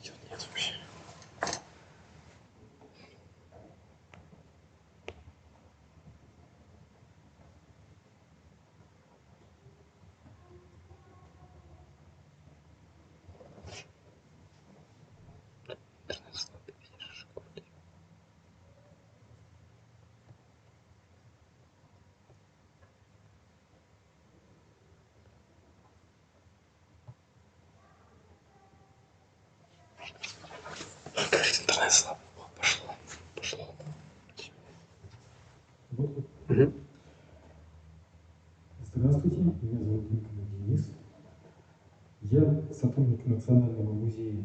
идет, нет вообще. Интернет слабый. Пошло. Здравствуйте, меня зовут Николай Денис. Я сотрудник Национального музея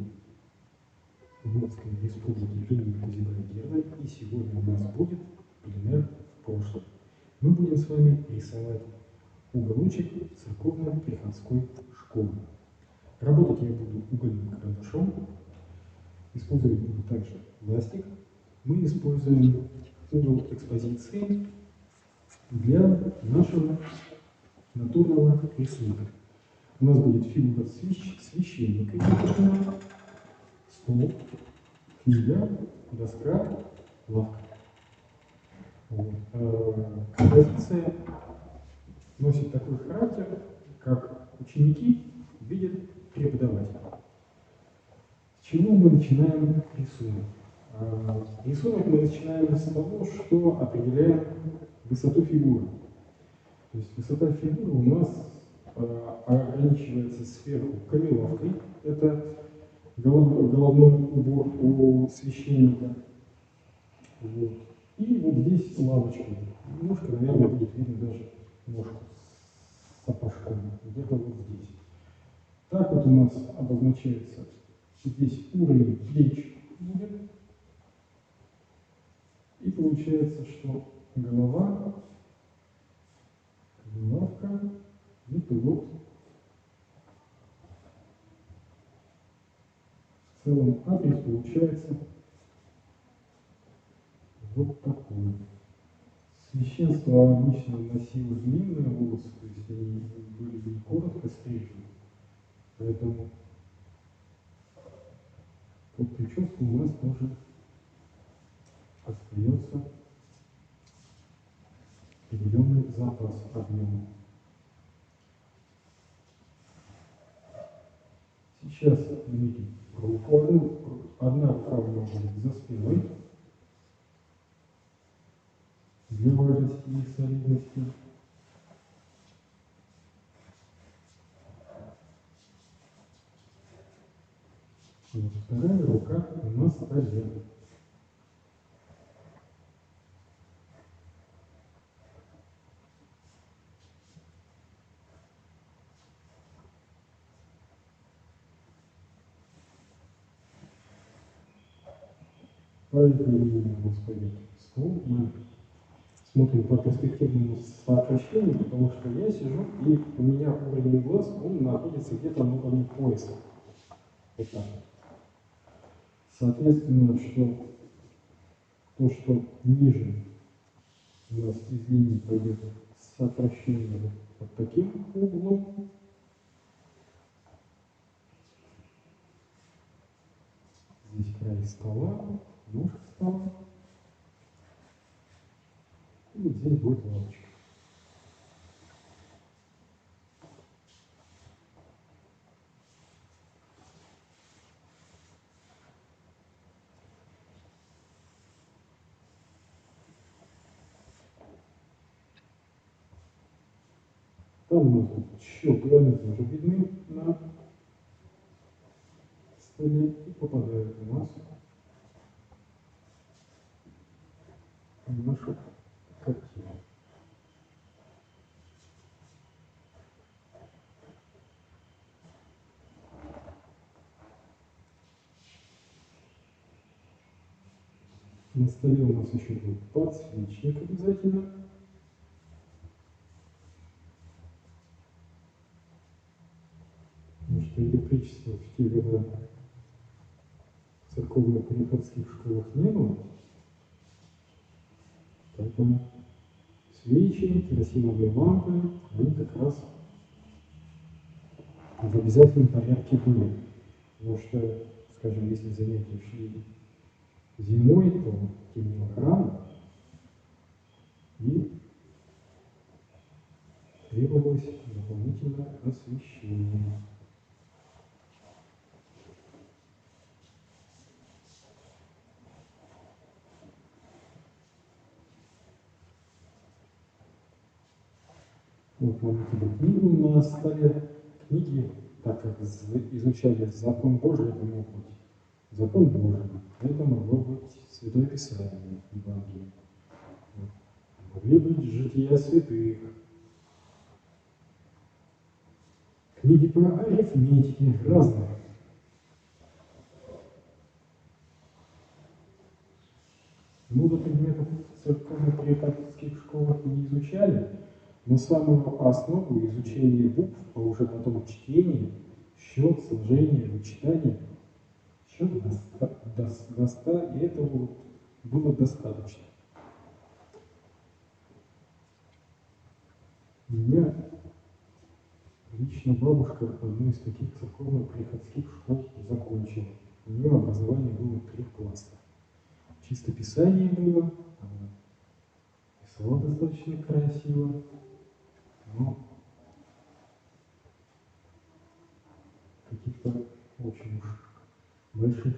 Удмуртской республики имени Кузибая-Герда, и сегодня у нас будет пленэр в прошлом. Мы будем с вами рисовать уголочек церковно-приходской школы. Работать я буду угольным карандашом, использовать буду также ластик. Мы используем угол экспозиции для нашего натурного рисунка. У нас будет фигура священника, стол, книга, доска, лавка. Вот. Композиция носит такой характер, как ученики видят преподавателя. С чего мы начинаем рисунок? Рисунок мы начинаем с того, что определяем высоту фигуры. То есть высота фигуры у нас ограничивается сверху камелавкой, это головной убор у священника. Вот. И вот здесь лавочка. Немножко, наверное, будет видно даже ножку с сапожками, где-то вот здесь. Так вот у нас обозначается здесь уровень плеч будет. И получается, что голова, лавка и пилот. В целом абрис получается вот такой. Священство обычно носило длинные волосы, то есть они были не коротко стрижены. Поэтому под прическу у нас тоже остается определенный запас объема. Сейчас видим руку. Одна рука у него будет за спиной для важности и солидности. Вот вторая рука на столе. По этой линии у нас пойдет стол. Мы смотрим по перспективному сокращению, потому что я сижу, и у меня уровень глаз, он находится где-то на уровне пояса. Вот так. Соответственно, то, что ниже у нас из линии пойдет сокращение под таким углом. Здесь край стола, ножка стола. И вот здесь будет лавочка. Там у нас еще границы уже видны на столе и попадают у нас в нашу картину. На столе у нас еще будет подсвечник обязательно. Потому что электричества в те годы в церковно-приходских школах не было. Поэтому свечи, керосиновые лампы, они как раз в обязательном порядке были. Потому что скажем, если занятия шли зимой, то темнело рано и требовалось дополнительное освещение. Вот вам тебе книгу на столе. Книги, так как изучали закон Божий, это мог быть закон Божий, это могло быть Святое Писание, Евангелие. Могли быть жития святых, книги по арифметике, разные. Много предметов в церковно-приходских школах не изучали, но самую основу изучения букв, а уже потом чтение, счет, сложение, вычитание, счет до 100, и этого было достаточно. У меня лично бабушка одну из таких церковно-приходских школ закончила. У нее образование было 3 класса. Чисто писание было, писала достаточно красиво, но каких-то очень уж больших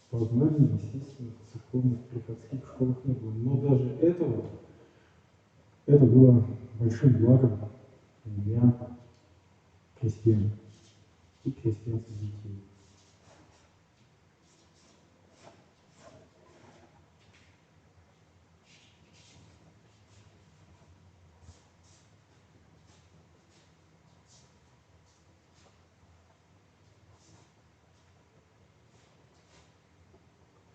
познаний, естественно, в церковно-приходских школах не было. Но даже это было большим благом для крестьян и крестьянских детей.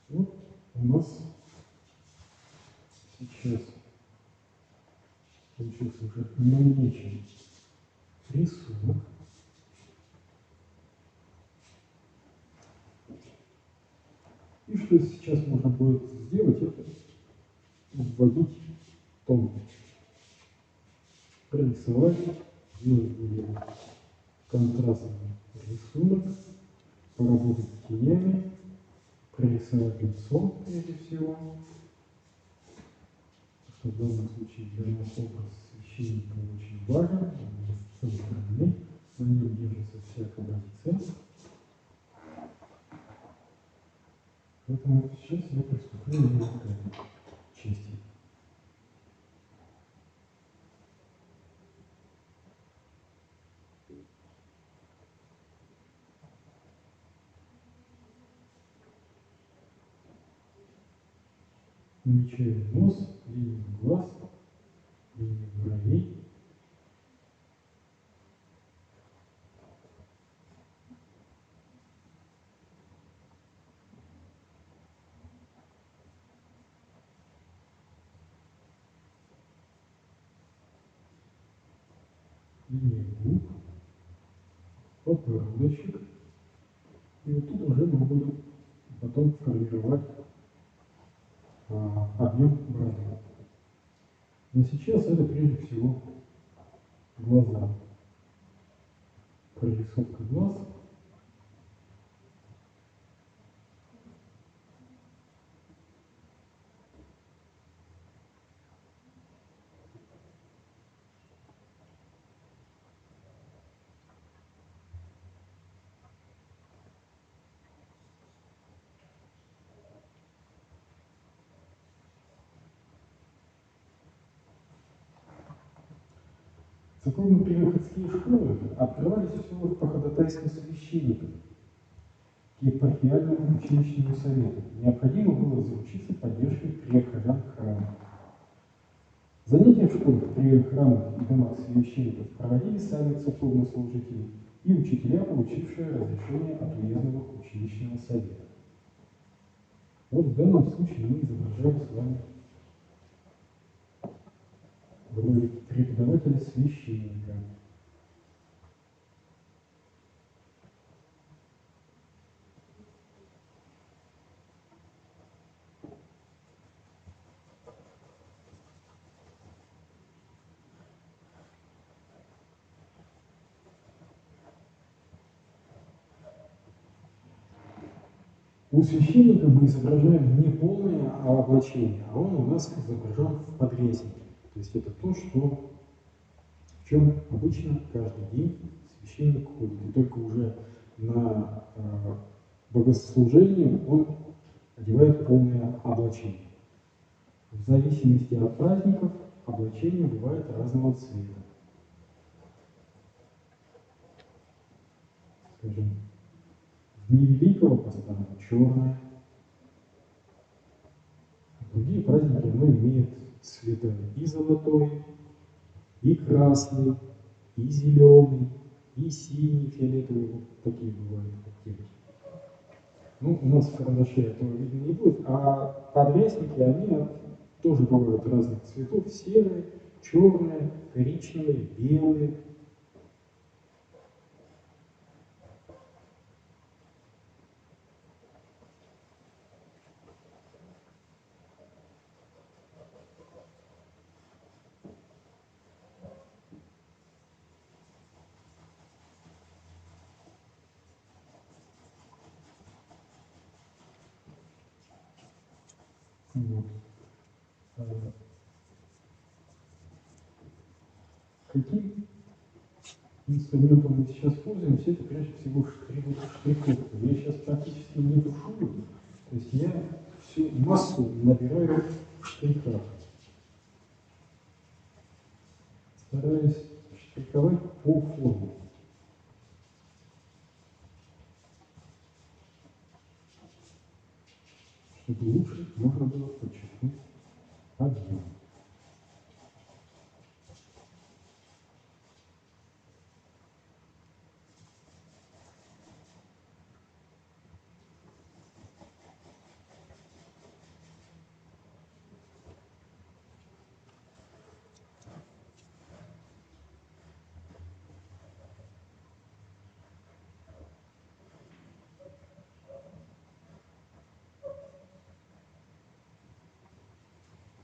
Вот у нас сейчас получился уже намечен рисунок. И что сейчас можно будет сделать, это вводить тон, прорисовать, сделать более контрастный рисунок, поработать с тенями, прорисовать лицо прежде всего, что в данном случае для нас образ священника очень важен, он центральный, на нем держится вся композиция. Поэтому сейчас я приступлю именно к этой части. Намечаю нос, линию глаз, линию бровей. Линия губ, подбородочек. И вот тут уже мы будем потом формировать объем брови. Но сейчас это прежде всего глаза. Прорисовка глаз. Церковно-приходские школы открывались всего по ходатайству священников к епархиальному училищному совету. Необходимо было заручиться поддержкой прихожан храма. Занятия в школах, при храмах и домах священников проводили сами церковнослужители и учителя, получившие разрешение от уездного училищного совета. Вот в данном случае мы изображаем с вами в роли преподавателя священника. У священника мы изображаем не полное облачение, а он у нас изображен в подрезнике. То есть это то, что в чем обычно каждый день священник ходит. И только уже на богослужении он одевает полное облачение. В зависимости от праздников облачение бывает разного цвета. Скажем, в дни Великого Поста черное. В другие праздники оно имеет цвета и золотой, и красный, и зеленый, и синий, фиолетовый. Вот такие бывают оттенки. Ну, у нас в карандаше этого видно не будет, а подвесники, они тоже бывают разных цветов. Серые, черные, коричневые, белые. Вот. Каким инструментом мы сейчас пользуемся, это прежде всего штриховка. Я сейчас практически не тушую, то есть я всю массу набираю в штрихах. Стараюсь штриховать по форме. Чтобы лучше можно было подчеркнуть объем.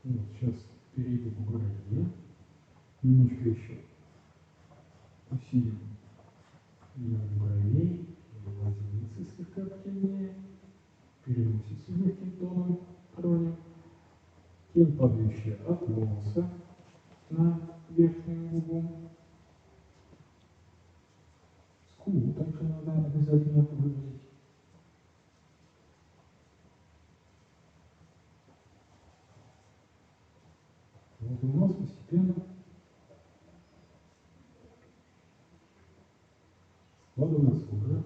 Вот, сейчас перейду к бороде. Немножко еще усилим линию бровей, глазницы слегка темнее, переносится легким тоном крови, тень, падающая от носа на верхнюю губу. Скулу также надо обязательно выглядеть. Вот у нас постепенно складывается уже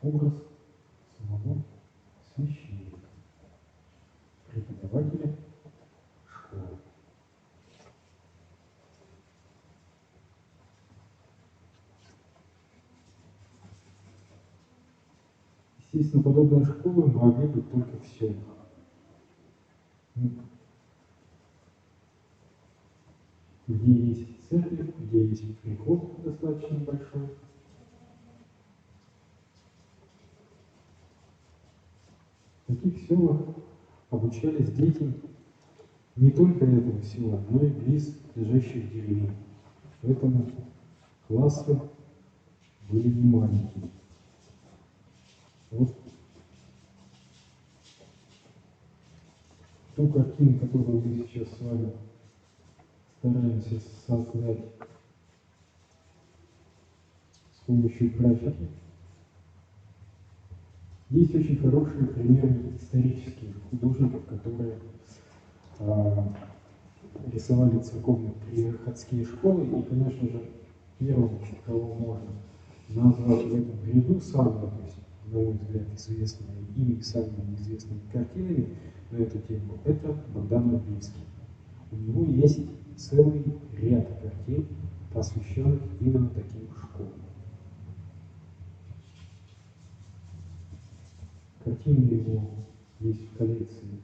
образ самого священника, преподавателя школы. Естественно, подобные школы могли быть только в селах. Где есть церковь, где есть приход достаточно большой. В таких селах обучались дети не только этого села, но и близлежащих деревень. Поэтому классы были не маленькие. Вот ту картину, которую мы сейчас с вами стараемся создать с помощью графики. Есть очень хорошие примеры исторических художников, которые рисовали церковные приходские школы, и, конечно же, первым, кого можно назвать в этом ряду самыми, то есть, на мой взгляд, известными и самыми известными картинами на эту тему, это Богдан Рудницкий. У него есть целый ряд картин, посвященных именно таким школам. Картины его есть в коллекции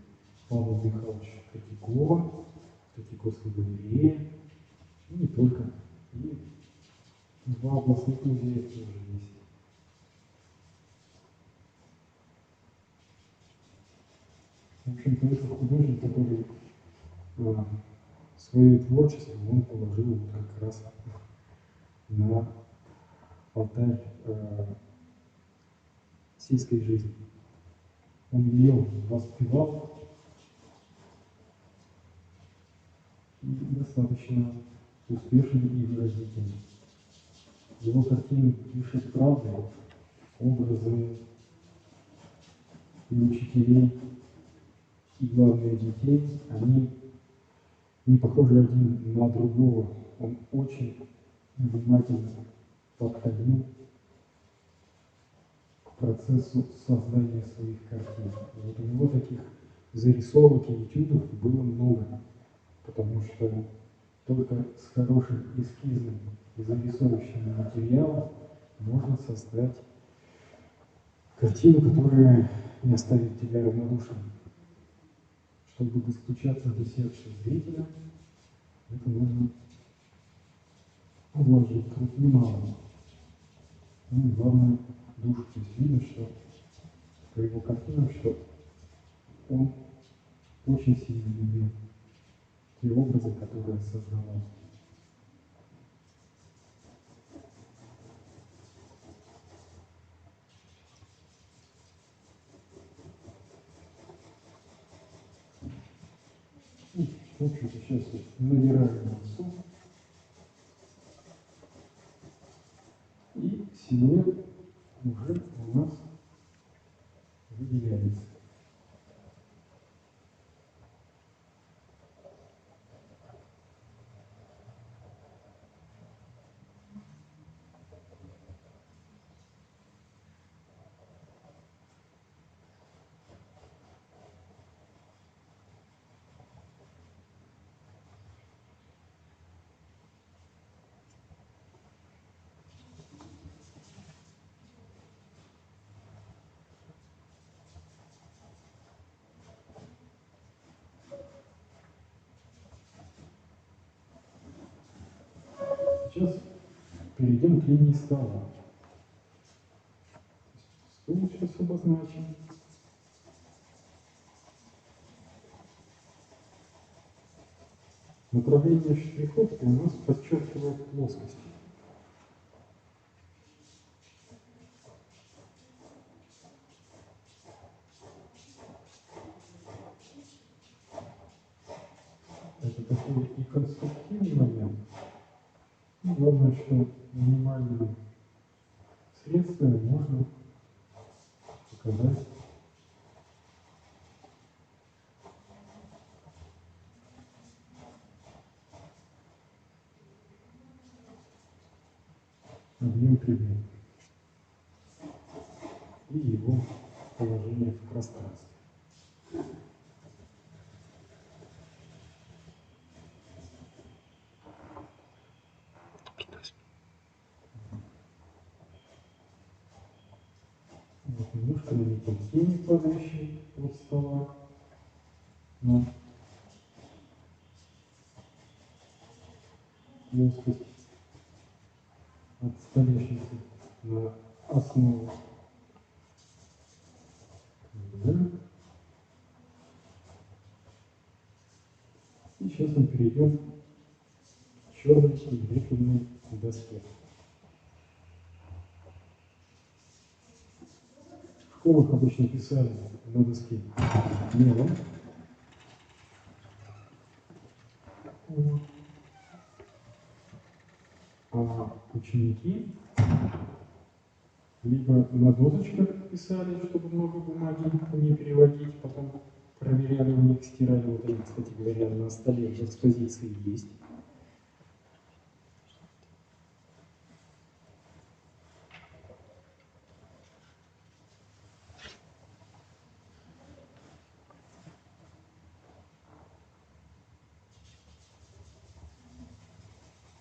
Павла Михайловича Третьякова, Третьяковской галереи, и не только. И два областных музея тоже есть. В общем-то, это художник, который свое творчество он положил вот как раз на алтарь сельской жизни. он ее воспевал и достаточно успешно и выразительно. Его картины пишет правду, образы и учителей, и главное детей, они не похожи один на другого. Он очень внимательно подходил к процессу создания своих картин. И вот у него таких зарисовок и этюдов было много, потому что только с хорошим эскизным и зарисовочным материалом можно создать картину, которая не оставит тебя равнодушным. Чтобы достучаться до сердца зрителя, это нужно вложить труд немало. Ну и главное, душу. То есть видно, что по его картинам, что он очень сильно любил те образы, которые создавал. В общем-то, сейчас набираем массу. И силуэт уже у нас выделяется. Сейчас перейдем к линии стола. Стол сейчас обозначим. Направление штриховки у нас подчеркивает плоскость. Это такой и конструктивный момент. И главное, что минимальными средствами можно показать объем предмета и его положение в пространстве. Вот немножко наметим тени, падающие от стола на плоскость от столешницы на основу. Да. И сейчас мы перейдем к черной и грифельной доске. В школах обычно писали на доске мелом. А ученики либо на досочках писали, чтобы много бумаги не переводить, потом проверяли у них, стирали. Вот они, кстати говоря, на столе в экспозиции есть.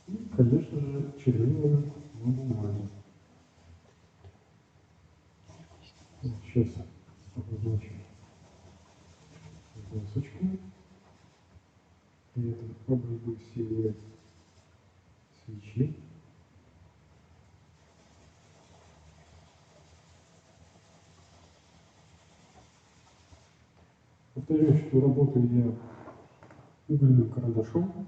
И, конечно же, чернилами на бумаге. Сейчас обозначим досочку. При этом обойду силуэт свечи. Повторюсь, что работаю я угольным карандашом.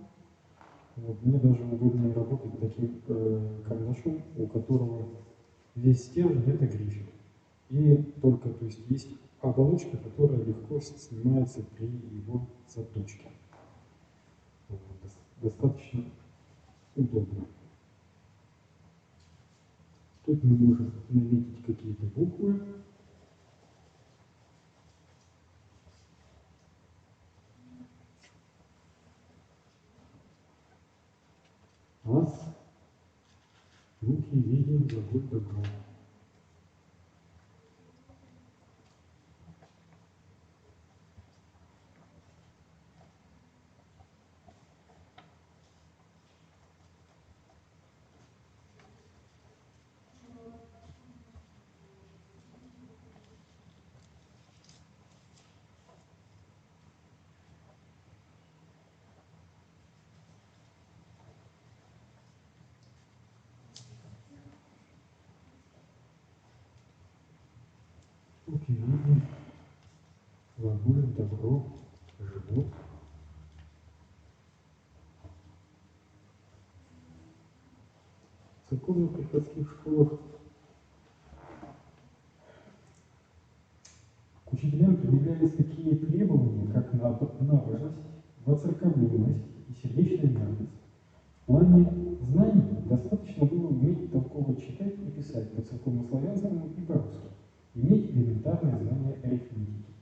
Вот, мне даже удобнее работать таким карандашом, у которого весь стержень это грифель. И только, то есть оболочка, которая легко снимается при его заточке. Вот, достаточно удобно. Тут мы можем наметить какие-то буквы. Ас, руки видим, глаголь добро. Руки видим, глаголь добро, живот. В церковно-приходских школах к учителям предъявлялись такие требования, как набожность, воцерковленность и сердечная мягкость. В плане знаний достаточно было уметь толково читать и писать по-церковнославянскому и по-русски, иметь элементарное знание арифметики.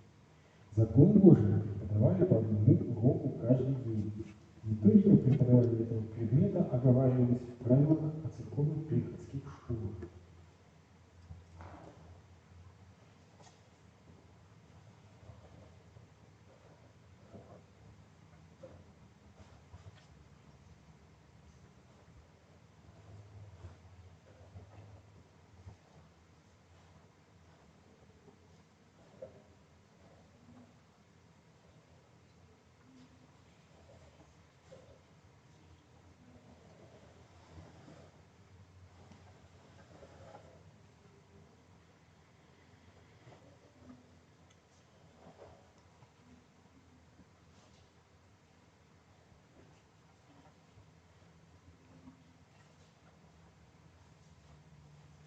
Закон Божий преподавали по одному уроку каждый день. Методика преподавания этого предмета оговаривалась в правилах о церковных приходских школах.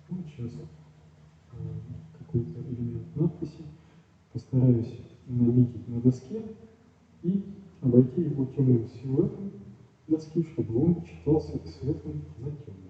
Вот сейчас какой-то элемент надписи постараюсь наметить на доске и обойти его темным силуэтом доски, чтобы он читался светлым на темном.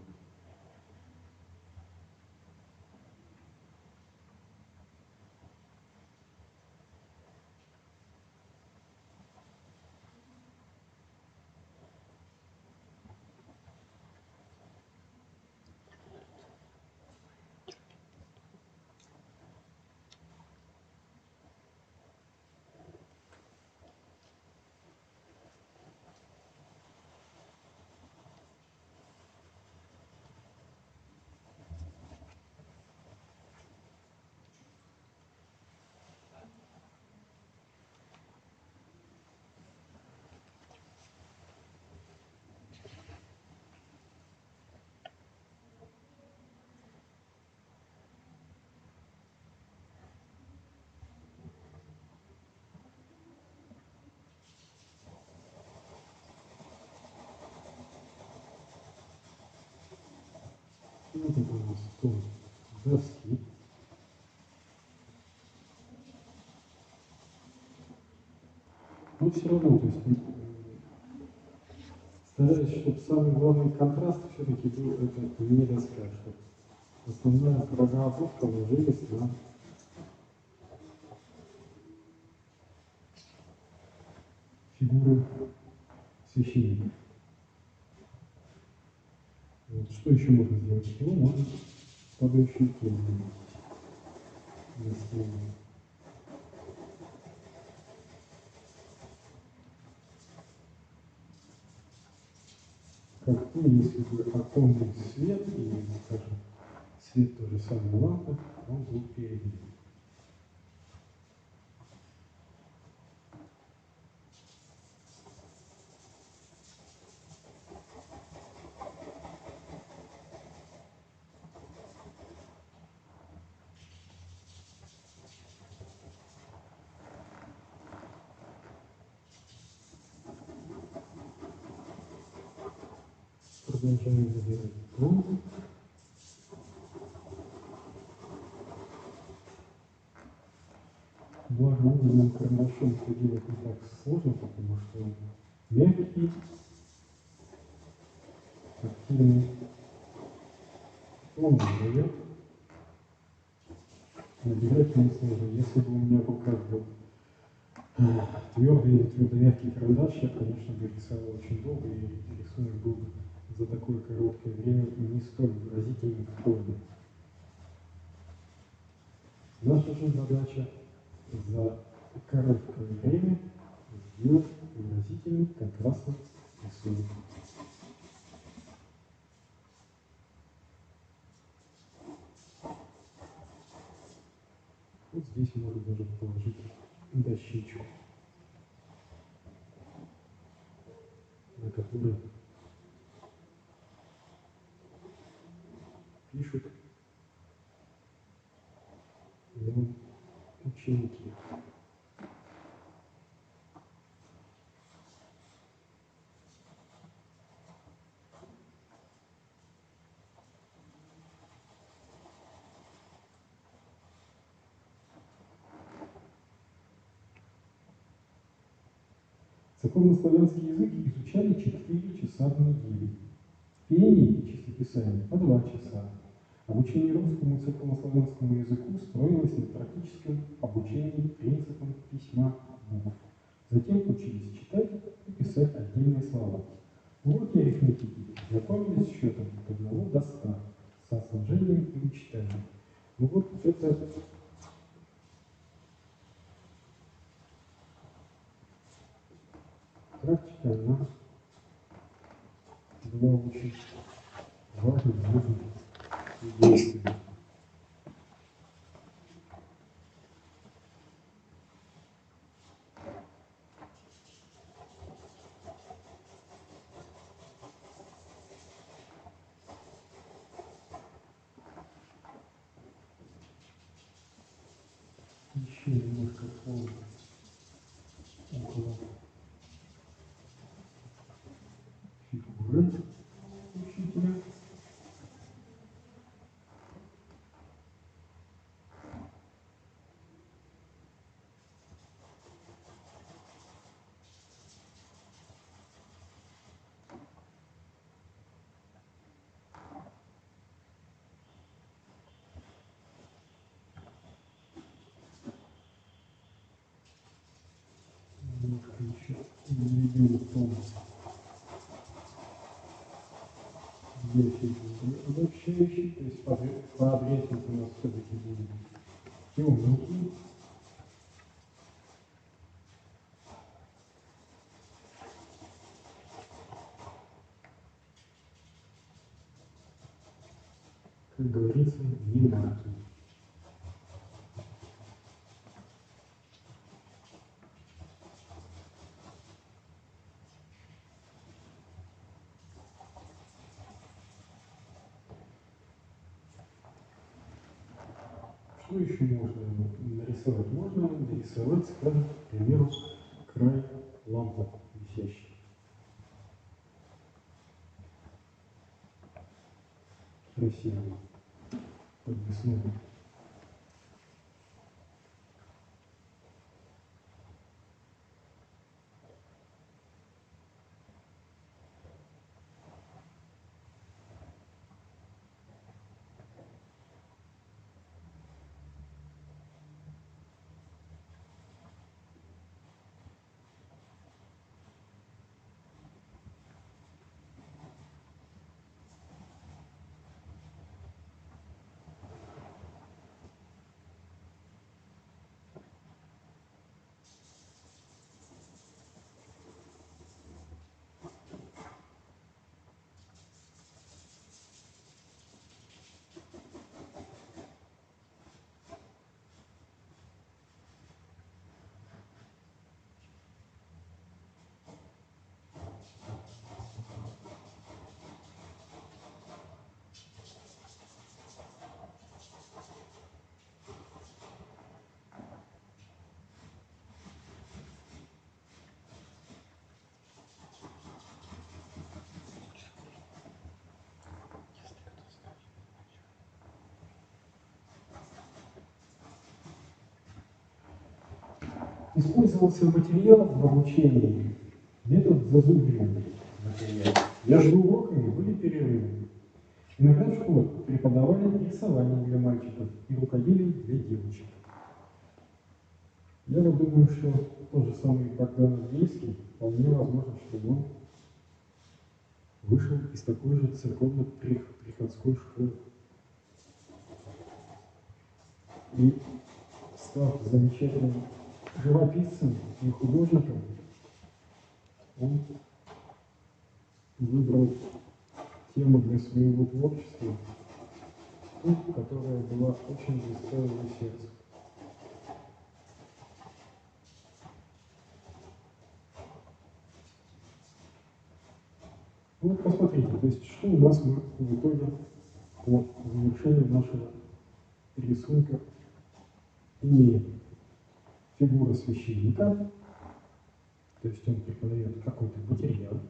Вот это у нас тон доски. Но все равно, то есть стараюсь, чтобы самый главный контраст все-таки был это не доска, чтобы основная проготовка ложилась на фигуры священника. Вот. Что еще можно сделать? Его можно падающую тень на стене. Как то, если бы оконный свет и, скажем, свет той же самой лампы, он был перед ним. Продолжаем забирать пломбу. Благо угольным карандашом это делать не так сложно, потому что он мягкий, активный, он не дает, набирать не сложно. Если бы у меня в руках был твердый или твердомягкий карандаш, я, конечно, бы рисовал очень долго, и рисунок был бы за такое короткое время не столь выразительный, как он. Наша же задача за короткое время сделать выразительный, контрастный рисунок. Вот здесь можно даже положить дощечку, на которой пишут нам ученики. Церковнославянский язык изучали 4 часа в неделю. Пение и чистописание по 2 часа. Обучение русскому и церковнославянскому языку строилось на практическом обучении принципам письма букв. Затем учились читать и писать отдельные слова. Уроки арифметики знакомились с счетом от 1 до 100, со сложением и вычитанием. Ну вот это практика, она была очень важной, нужной и действенной. Еще немножко формы около фигуры учителя. Немножко еще наведем тон здесь обобщающий, то есть пообрезник у нас все-таки будет темненький. Как говорится, не марки. Что еще можно нарисовать? Можно нарисовать, скажем, к примеру, край лампы висящей. Красивый, подвесной. Использовался материал в обучении, метод зазубривания материала. Между уроками были перерывы. Иногда в школе преподавали рисование для мальчиков и рукоделие для девочек. Я вот думаю, что тот же самый Богдан Английский, вполне возможно, что он вышел из такой же церковно-приходской школы. И став замечательным живописцем и художником, он выбрал тему для своего творчества, ту, которая была очень близка его сердцу. Вот посмотрите, то есть что у нас мы в итоге по завершению нашего рисунка имеем. Фигура священника, то есть он преподает какой-то материал,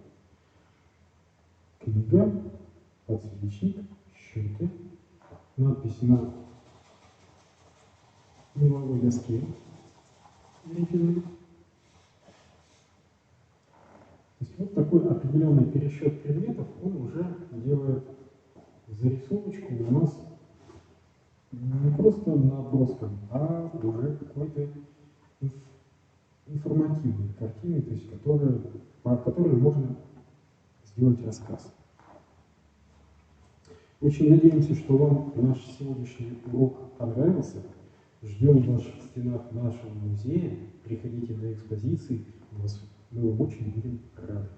книга, подсвечник, счеты, надпись на меловой доске зрительной. То есть вот такой определенный пересчет предметов он уже делает за рисуночку у нас не просто наброском, а уже какой-то информативной картиной, то есть по которой можно сделать рассказ. Очень надеемся, что вам наш сегодняшний урок понравился. Ждем вас в стенах нашего музея. Приходите на экспозиции. Мы вам очень будем рады.